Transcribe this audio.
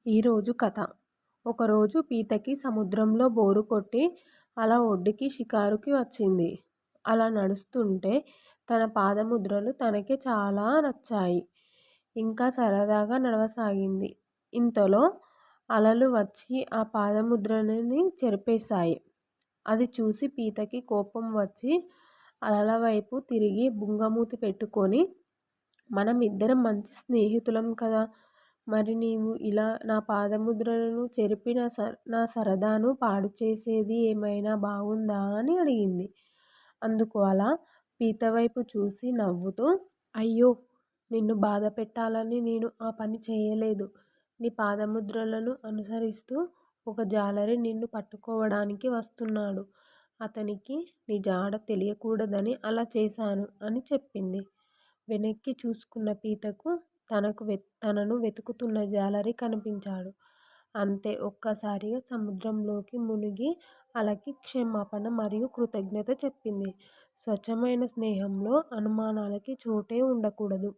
ఈరోజు కథ. ఒకరోజు పీతకి సముద్రంలో బోరు కొట్టి అలా ఒడ్డుకి షికారుకి వచ్చింది. అలా నడుస్తుంటే తన పాదముద్రలు తనకే చాలా నచ్చాయి. ఇంకా సరదాగా నడవసాగింది. ఇంతలో అలలు వచ్చి ఆ పాదముద్రలని చెరిపేశాయి. అది చూసి పీతకి కోపం వచ్చి అలల వైపు తిరిగి బుంగమూతి పెట్టుకొని, మనం ఇద్దరం మంచి స్నేహితులం కదా, మరి నీవు ఇలా నా పాదముద్రలను చెరిపి నా సరదాను పాడు చేసేది ఏమైనా బాగుందా అని అడిగింది. అందుకు అలా పీత వైపు చూసి నవ్వుతూ, అయ్యో, నిన్ను బాధ పెట్టాలని నేను ఆ పని చేయలేదు. నీ పాదముద్రలను అనుసరిస్తూ ఒక జాలరి నిన్ను పట్టుకోవడానికి వస్తున్నాడు. అతనికి నీ జాడ తెలియకూడదని అలా చేశాను అని చెప్పింది. వెనక్కి చూసుకున్న పీతకు తనను వెతుకుతున్న జాలరి కనిపించాడు. అంతే, ఒక్కసారిగా సముద్రంలోకి మునిగి అలకి క్షమాపణ మరియు కృతజ్ఞత చెప్పింది. స్వచ్ఛమైన స్నేహంలో అనుమానాలకి చోటే ఉండకూడదు.